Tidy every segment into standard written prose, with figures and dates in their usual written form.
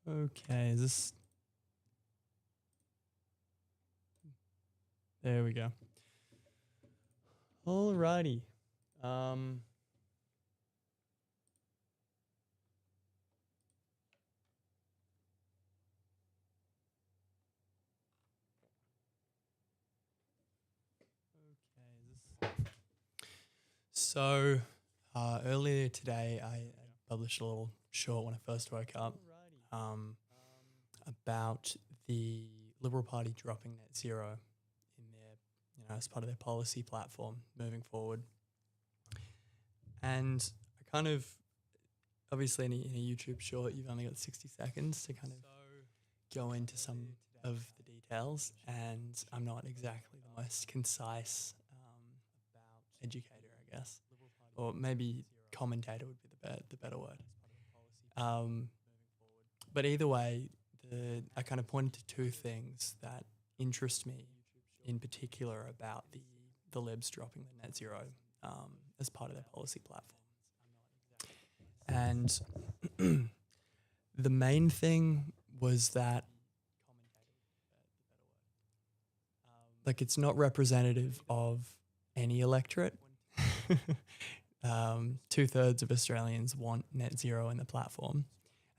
Okay, is this... There we go. Alrighty. Um, so, earlier today, I published a little short when I first woke up um, about the Liberal Party dropping net zero in their, as part of their policy platform moving forward. And I kind of, obviously in a YouTube short, you've only got 60 seconds to kind of go into some of the details, and I'm not exactly the most concise educator, I guess, or maybe commentator would be the better word. But either way, I kind of pointed to two things that interest me in particular about the Libs dropping the net zero as part of their policy platform. And the main thing was that, like, it's not representative of any electorate. 2/3 of Australians want net zero in the platform.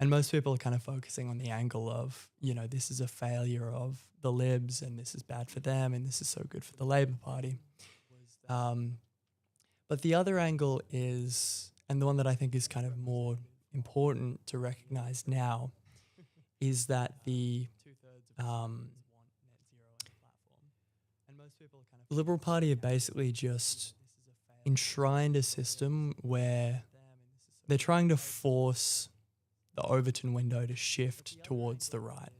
And most people are kind of focusing on the angle of, this is a failure of the Libs and this is bad for them and this is so good for the Labor Party. But the other angle is, and the one that I think is kind of more important to recognize now, is that the Liberal Party have basically just enshrined a system where they're trying to force the Overton window to shift towards the right.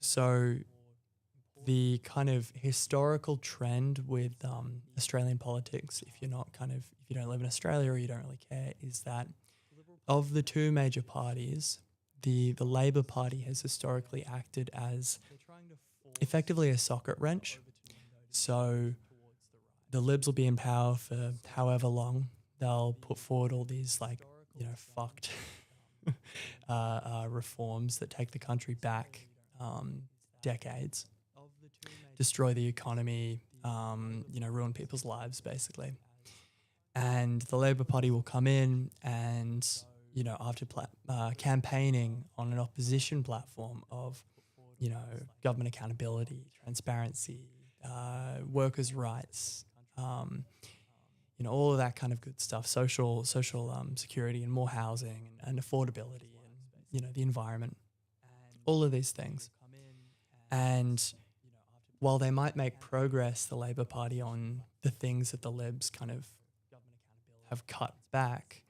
So the kind of historical trend with Australian politics, if you don't live in Australia or you don't really care, is that of the two major parties, the Labor Party has historically acted as effectively a socket wrench. So the Libs will be in power for however long. They'll put forward all these fucked reforms that take the country back decades, destroy the economy, ruin people's lives basically. And the Labor Party will come in and, after campaigning on an opposition platform of, government accountability, transparency, workers' rights, all of that kind of good stuff, social security and more housing and affordability and, the environment, all of these things. And while they might make progress, the Labor Party, on the things that the Libs kind of have cut back,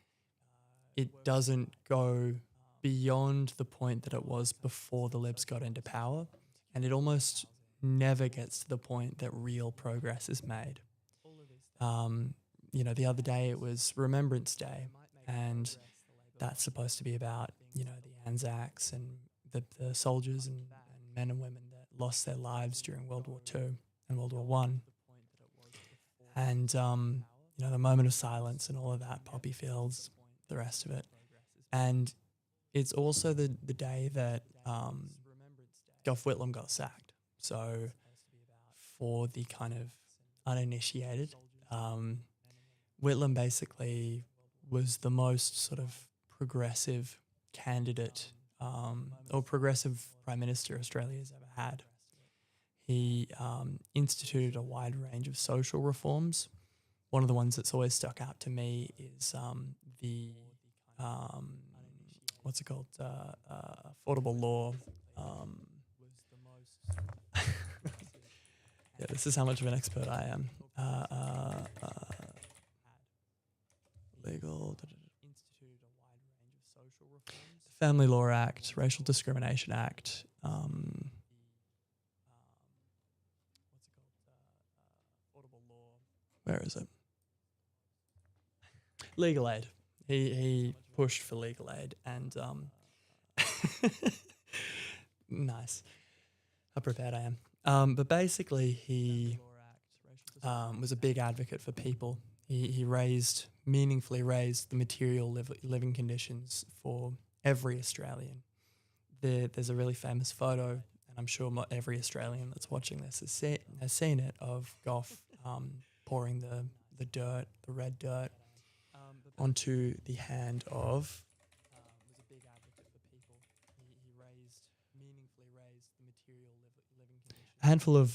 it doesn't go beyond the point that it was before the Libs got into power, and it almost never gets to the point that real progress is made. The other day it was Remembrance Day, and that's supposed to be about, the Anzacs and the soldiers and men and women that lost their lives during World War II and World War I. And, the moment of silence and all of that, poppy fields, the rest of it. And it's also the day that Gough Whitlam got sacked. So for the kind of uninitiated, Whitlam basically was the most sort of progressive candidate or progressive Prime Minister Australia's ever had. He instituted a wide range of social reforms. One of the ones that's always stuck out to me is the what's it called? Affordable law. Yeah, this is how much of an expert I am. Legal. The Family Law Act, Racial Discrimination Act. Where is it? Legal aid. He pushed for legal aid and nice. How prepared I am. But basically he was a big advocate for people. He meaningfully raised the material living conditions for every Australian. there's a really famous photo, and I'm sure every Australian that's watching this has seen it, of Gough pouring the dirt, the red dirt, onto the hand of. Was a big advocate for people. He meaningfully raised the material living conditions. A handful of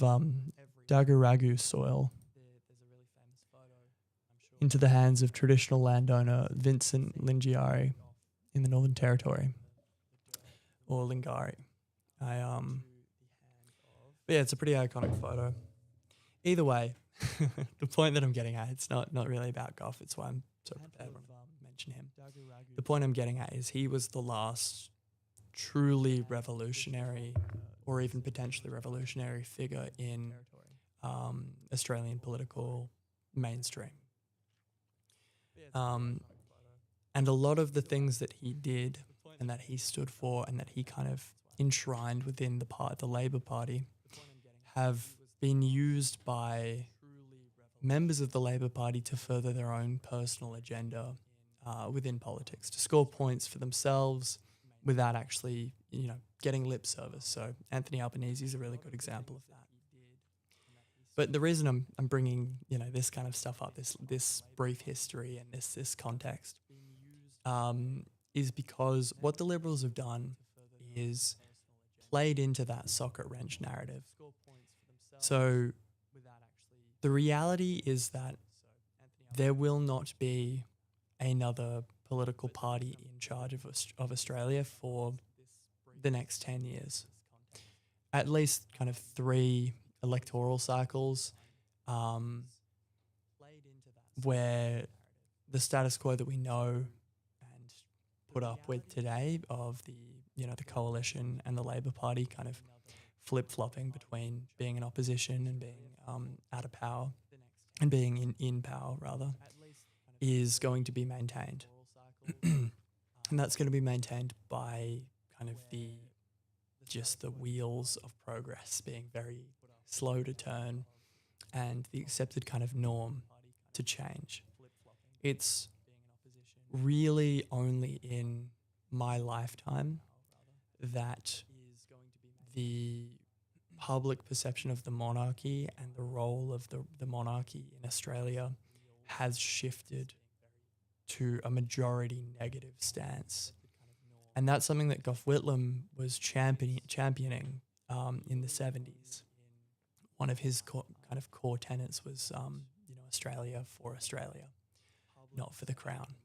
Dagaragu soil into the hands of traditional landowner Vincent Lingiari in the Northern Territory, or Lingari. But yeah, it's a pretty iconic photo. Either way, the point that I'm getting at, it's not really about Gough. It's why I'm so prepared when I mention him. The point I'm getting at is he was the last truly revolutionary, or even potentially revolutionary, figure in Australian political mainstream. And a lot of the things that he did and that he stood for and that he kind of enshrined within the Labor Party have been used by members of the Labor Party to further their own personal agenda within politics, to score points for themselves without actually, getting lip service. So Anthony Albanese is a really good example of that. But the reason I'm bringing, this kind of stuff up, this brief history and this context, is because what the Liberals have done is played into that socket wrench narrative. So the reality is that there will not be another political party in charge of Australia for the next 10 years. At least kind of 3 electoral cycles where the status quo that we know and put up with today of the coalition and the Labor Party kind of flip-flopping between being in opposition and being out of power and being in power, rather, is going to be maintained. And that's going to be maintained by kind of the wheels of progress being very slow to turn and the accepted kind of norm to change. It's really only in my lifetime that the public perception of the monarchy and the role of the monarchy in Australia has shifted to a majority negative stance. And that's something that Gough Whitlam was championing in the 70s. One of his kind of core tenets was, Australia for Australia, not for the crown.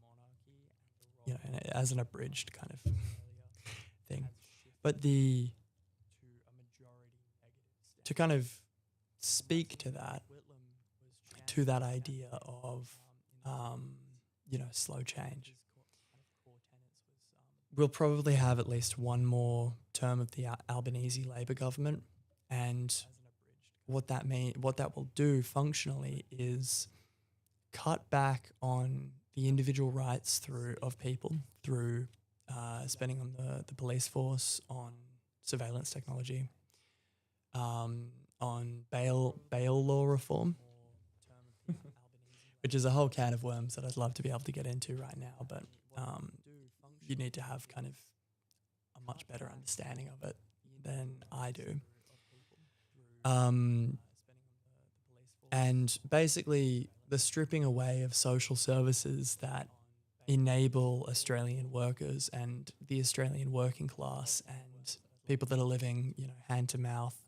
And as an abridged kind of thing. But to kind of speak to that idea of, slow change, we'll probably have at least one more term of the Albanese Labor government, and what that will do functionally is cut back on the individual rights of people through spending on the police force, on surveillance technology, on bail law reform, which is a whole can of worms that I'd love to be able to get into right now, but you need to have kind of a much better understanding of it than I do. And basically the stripping away of social services that enable Australian workers and the Australian working class and people that are living, hand to mouth,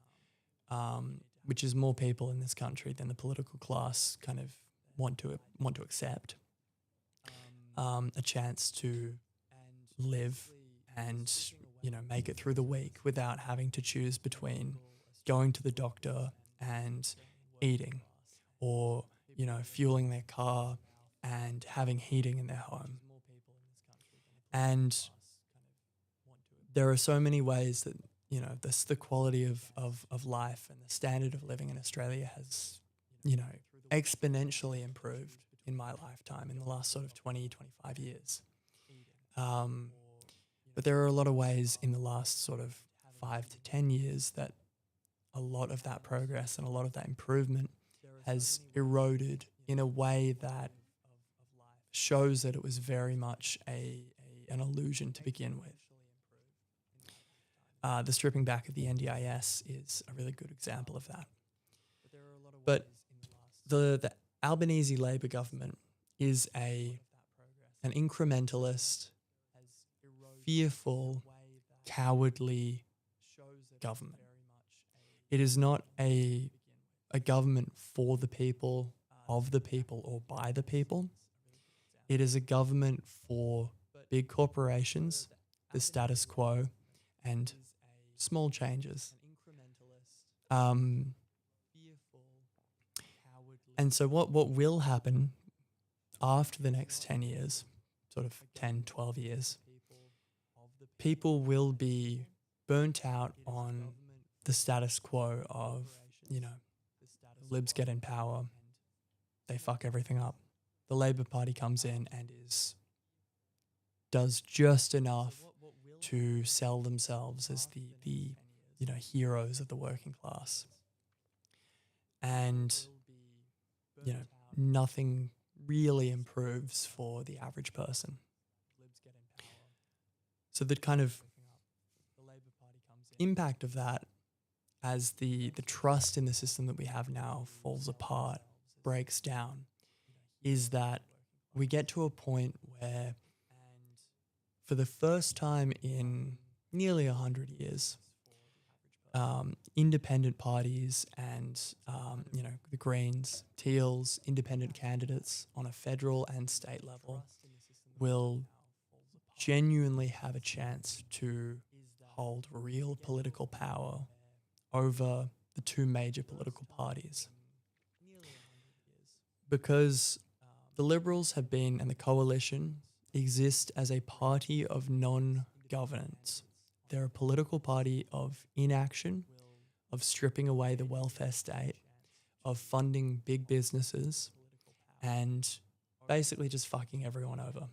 which is more people in this country than the political class kind of want to accept, a chance to live and, make it through the week without having to choose between going to the doctor and eating, or, fueling their car and having heating in their home. And there are so many ways that, the quality of life and the standard of living in Australia has, exponentially improved in my lifetime in the last sort of 20, 25 years. But there are a lot of ways in the last sort of 5 to 10 years that a lot of that progress and a lot of that improvement has eroded in a way that shows that it was very much an illusion to begin with. the stripping back of the NDIS is a really good example of that. But the Albanese Labor government is an incrementalist, fearful, cowardly government. It is not a government for the people, of the people, or by the people. It is a government for big corporations, the status quo, and small changes. And so what will happen after the next 10 years, sort of 10, 12 years, people will be burnt out on the status quo of, Libs get in power, they fuck everything up. The Labor Party comes in and does just enough to sell themselves as the heroes of the working class. And, nothing really improves for the average person. So the kind of impact of that, as the trust in the system that we have now falls apart, breaks down, is that we get to a point where, for the first time in nearly 100 years, independent parties and, the Greens, Teals, independent candidates on a federal and state level will genuinely have a chance to hold real political power over the two major political parties. Because the Liberals have been, and the Coalition exist as a party of non-governance. They're a political party of inaction, of stripping away the welfare state, of funding big businesses, and basically just fucking everyone over.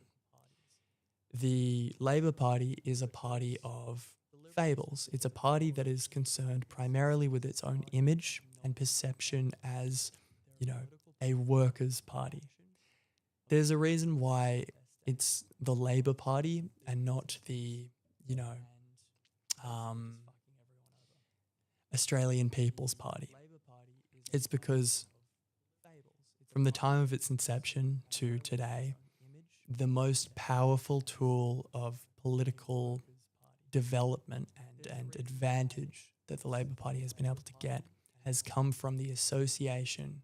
The Labor Party is a party of fables. It's a party that is concerned primarily with its own image and perception as, a workers' party. There's a reason why it's the Labor Party and not the, Australian People's Party. It's because from the time of its inception to today, the most powerful tool of political development and advantage that the Labor Party has been able to get has come from the association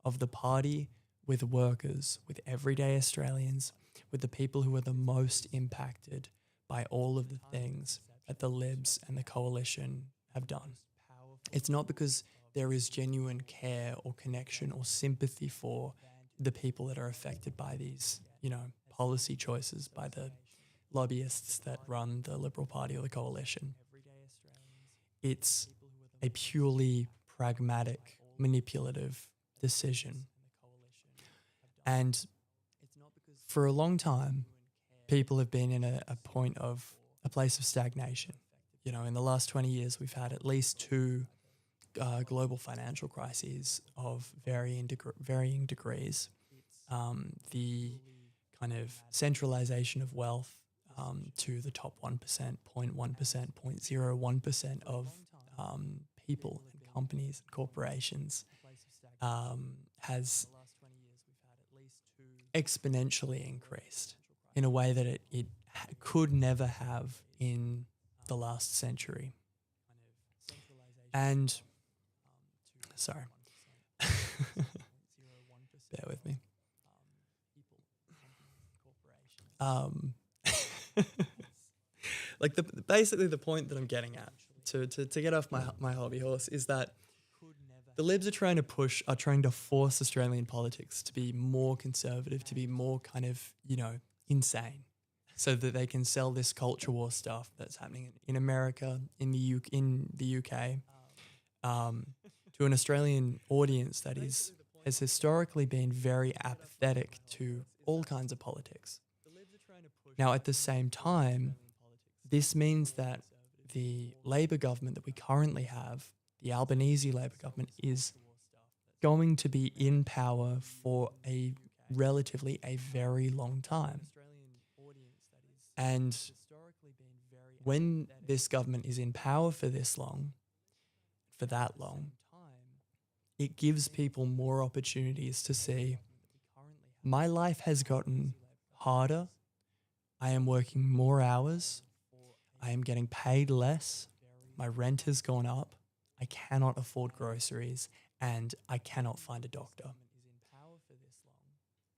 of the party with workers, with everyday Australians, with the people who are the most impacted by all of the things that the Libs and the Coalition have done. It's not because there is genuine care or connection or sympathy for the people that are affected by these, policy choices by the lobbyists that run the Liberal Party or the Coalition. It's a purely pragmatic, manipulative decision. And for a long time, people have been in a place of stagnation. In the last 20 years, we've had at least two global financial crises of varying degrees. The kind of centralization of wealth to the top 1%, 0.1%, 0.01% of people and companies and corporations has exponentially increased in a way that it could never have in the last century. And, sorry, bear with me. Basically the point that I'm getting at to get off my hobby horse is that the Libs are trying to force Australian politics to be more conservative, to be more kind of, insane, so that they can sell this culture war stuff that's happening in America, in the UK, to an Australian audience that has historically been very apathetic to all kinds of politics. Now, at the same time, this means that the Labor government that we currently have, the Albanese Labor government, is going to be in power for a very long time. And when this government is in power for this long, for that long, it gives people more opportunities to see my life has gotten harder. I am working more hours. I am getting paid less. My rent has gone up. I cannot afford groceries and I cannot find a doctor.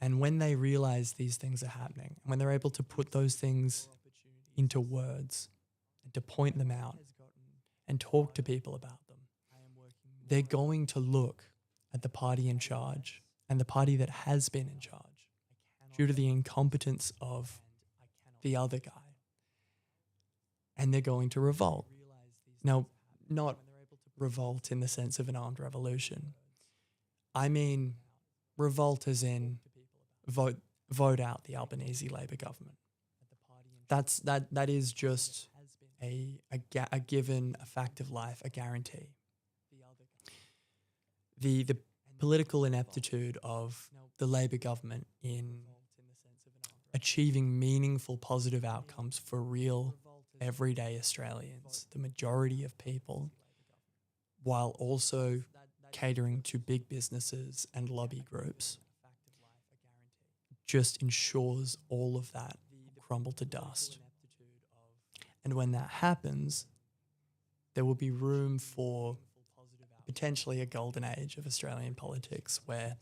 And when they realize these things are happening, when they're able to put those things into words and to point them out and talk to people about them, they're going to look at the party in charge and the party that has been in charge due to the incompetence of the other guy. And they're going to revolt. Now, not revolt in the sense of an armed revolution. I mean, revolt as in vote out the Albanese Labor government. That is just a given, a fact of life, a guarantee. The political ineptitude of the Labor government in achieving meaningful positive outcomes for real everyday Australians, the majority of people, while also catering to big businesses and lobby groups, just ensures all of that will crumble to dust. And when that happens, there will be room for potentially a golden age of Australian politics where,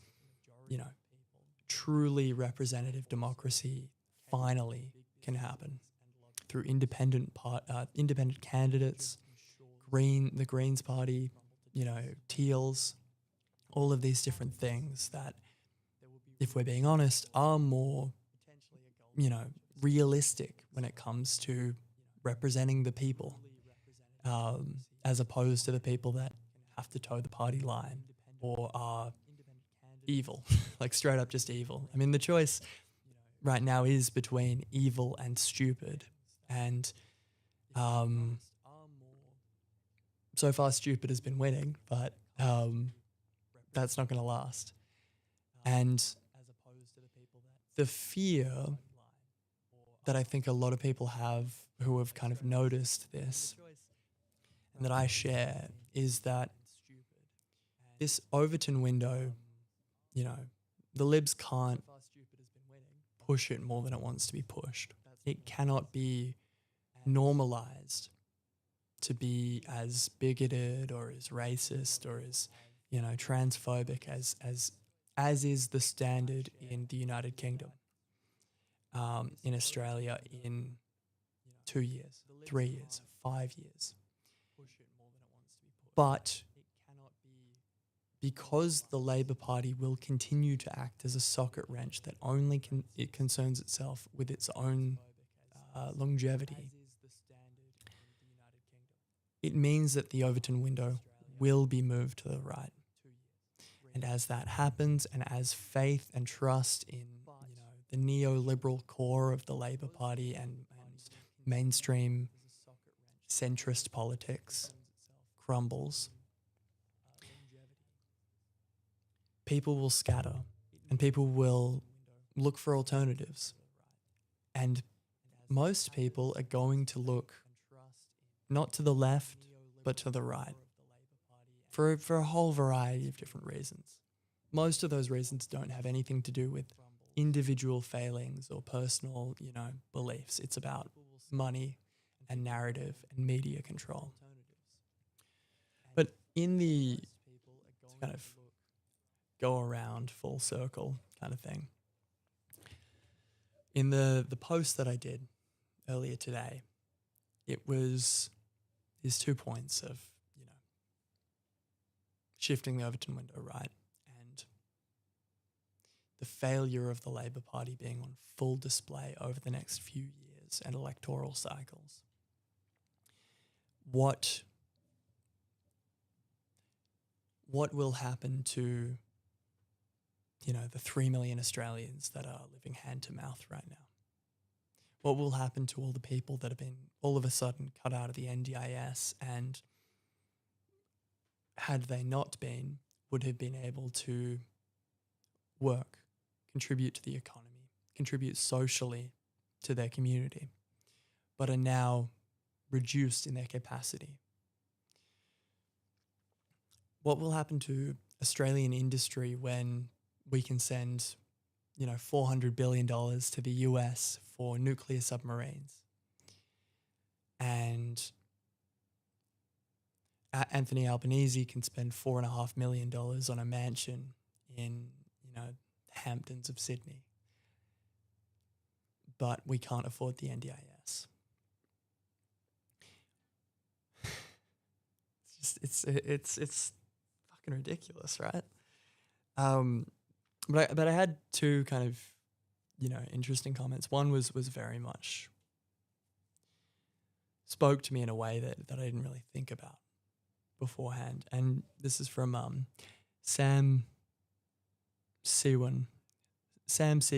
truly representative democracy finally can happen through independent candidates, the Greens Party, Teals, all of these different things that, if we're being honest, are more, realistic when it comes to representing the people, as opposed to the people that have to toe the party line or are evil, like straight up just evil. I mean, the choice right now is between evil and stupid. And so far, stupid has been winning, but that's not going to last. And the fear that I think a lot of people have who have kind of noticed this and that I share is that this Overton window, the Libs can't push it more than it wants to be pushed. It cannot be normalized to be as bigoted or as racist or as, transphobic as is the standard in the United Kingdom, in Australia in 2 years, 3 years, 5 years. But because the Labor Party will continue to act as a socket wrench that only it concerns itself with its own longevity, it means that the Overton window will be moved to the right. And as that happens, and as faith and trust in the neoliberal core of the Labor Party and mainstream centrist politics crumbles, people will scatter and people will look for alternatives. And most people are going to look not to the left, but to the right for a whole variety of different reasons. Most of those reasons don't have anything to do with individual failings or personal, beliefs. It's about money and narrative and media control. But in the kind of go around full circle kind of thing, in the post that I did earlier today, it was his 2 points of, shifting the Overton window right and the failure of the Labor Party being on full display over the next few years and electoral cycles. What will happen to, the 3 million Australians that are living hand to mouth right now? What will happen to all the people that have been all of a sudden cut out of the NDIS and, had they not been, would have been able to work, contribute to the economy, contribute socially to their community, but are now reduced in their capacity. What will happen to Australian industry when we can send, $400 billion to the US for nuclear submarines? And Anthony Albanese can spend $4.5 million on a mansion in, the Hamptons of Sydney. But we can't afford the NDIS. It's fucking ridiculous, right? But I had two kind of, interesting comments. One was very much spoke to me in a way that I didn't really think about beforehand. And this is from Sam C.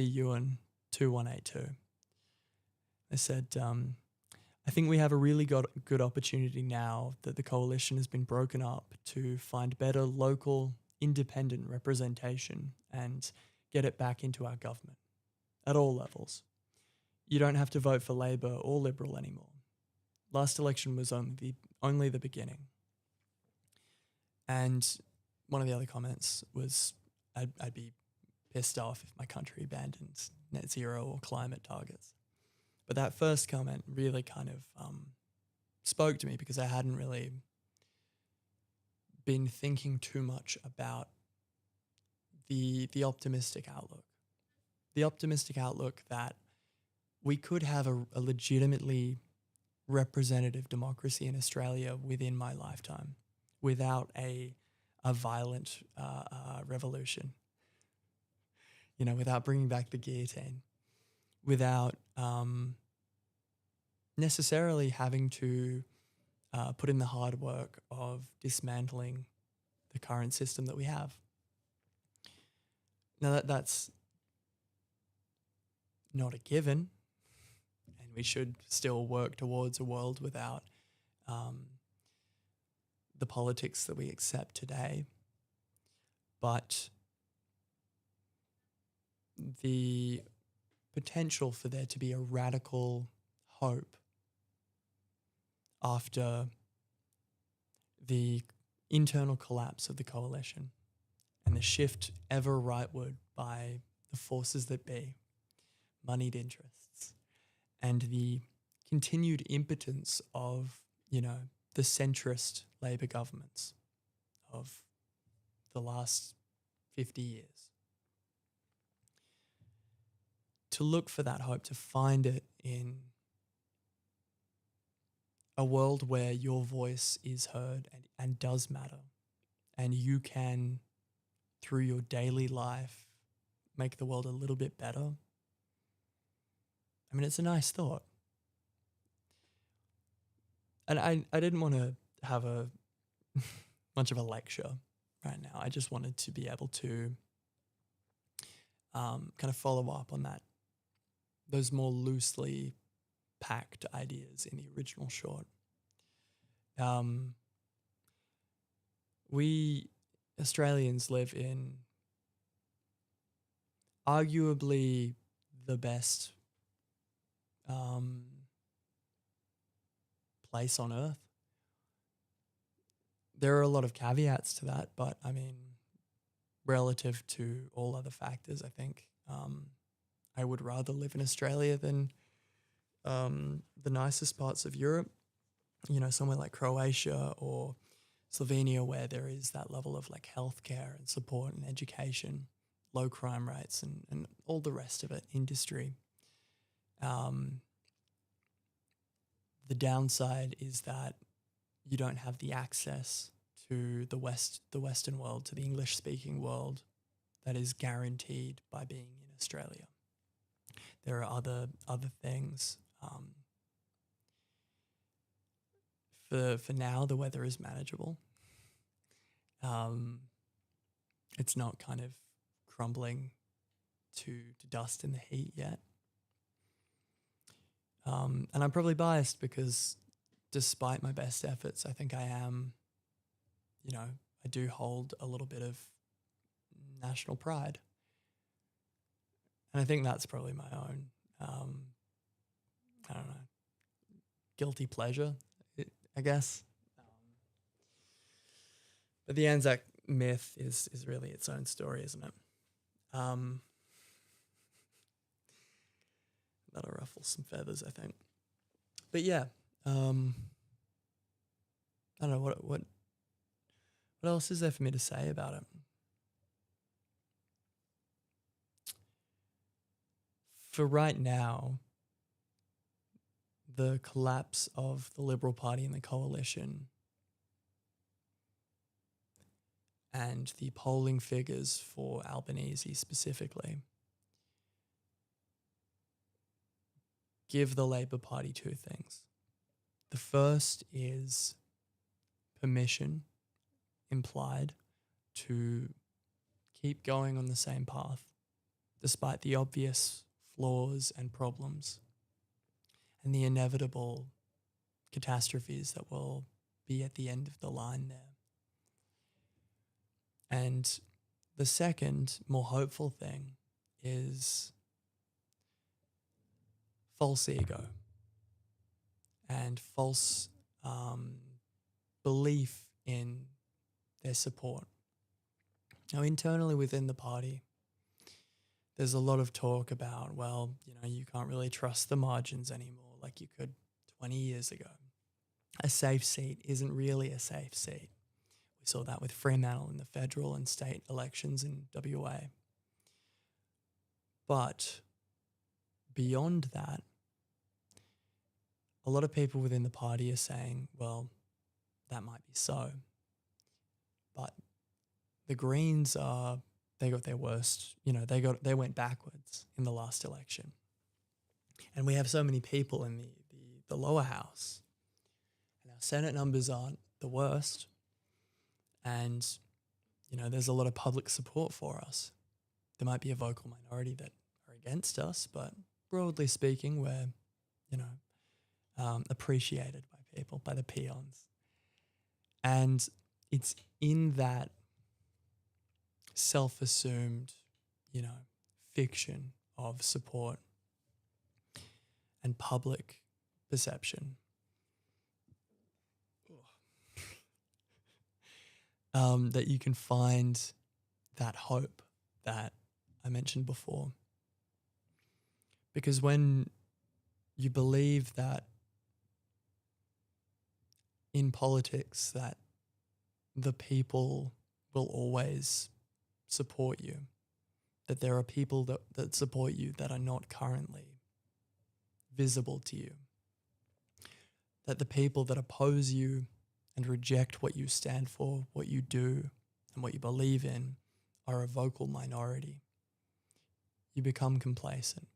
Ewan 2182. They said, I think we have a really good opportunity now that the coalition has been broken up to find better local independent representation and get it back into our government at all levels. You don't have to vote for Labor or Liberal anymore. Last election was only the beginning. And one of the other comments was, I'd be pissed off if my country abandoned net zero or climate targets. But that first comment really kind of spoke to me because I hadn't really been thinking too much about the optimistic outlook. The optimistic outlook that we could have a legitimately representative democracy in Australia within my lifetime without a violent revolution, without bringing back the guillotine, without necessarily having to put in the hard work of dismantling the current system that we have. Now that's not a given, and we should still work towards a world without the politics that we accept today. But the potential for there to be a radical hope after the internal collapse of the coalition and the shift ever rightward by the forces that be, moneyed interests, and the continued impotence of, the centrist Labor governments of the last 50 years. To look for that hope, to find it in a world where your voice is heard and does matter, and you can, through your daily life, make the world a little bit better. I mean, it's a nice thought. And I didn't want to have a much of a lecture right now. I just wanted to be able to kind of follow up on those more loosely packed ideas in the original short. We Australians live in arguably the best place on earth. There are a lot of caveats to that, but I mean, relative to all other factors, I think I would rather live in Australia than the nicest parts of Europe, somewhere like Croatia or Slovenia, where there is that level of like healthcare and support and education, low crime rates and all the rest of it, industry. The downside is that you don't have the access to the Western world, to the English-speaking world that is guaranteed by being in Australia. There are other things. For now, the weather is manageable. It's not kind of crumbling to dust in the heat yet. And I'm probably biased because despite my best efforts, I think I am, I do hold a little bit of national pride. And I think that's probably my own, I don't know, guilty pleasure, I guess. But the Anzac myth is really its own story, isn't it? That'll ruffle some feathers, I think. But yeah, I don't know what else is there for me to say about it. For right now, the collapse of the Liberal Party and the coalition and the polling figures for Albanese specifically give the Labour Party two things. The first is permission implied to keep going on the same path, despite the obvious flaws and problems and the inevitable catastrophes that will be at the end of the line there. And the second, more hopeful thing is false ego and false belief in their support. Now, internally within the party, there's a lot of talk about, well, you can't really trust the margins anymore like you could 20 years ago. A safe seat isn't really a safe seat. We saw that with Fremantle in the federal and state elections in WA. But beyond that, a lot of people within the party are saying, well, that might be so. But the Greens they got their worst, they went backwards in the last election. And we have so many people in the lower house. And our Senate numbers aren't the worst. And, there's a lot of public support for us. There might be a vocal minority that are against us, but broadly speaking, we're, appreciated by people, by the peons. And it's in that self-assumed, fiction of support and public perception that you can find that hope that I mentioned before. Because when you believe that in politics that the people will always support you, that there are people that support you that are not currently visible to you, that the people that oppose you and reject what you stand for, what you do, and what you believe in are a vocal minority, you become complacent.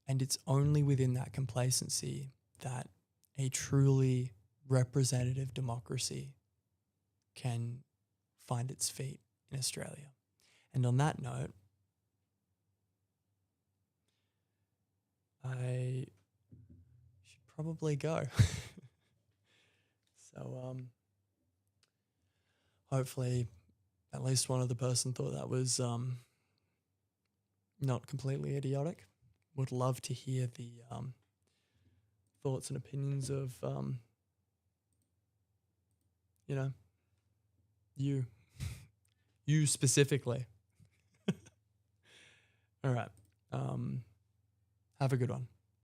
And it's only within that complacency that a truly representative democracy can find its feet in Australia. And on that note, I should probably go. So hopefully at least one other person thought that was not completely idiotic. Would love to hear the thoughts and opinions of, you specifically. All right. Have a good one.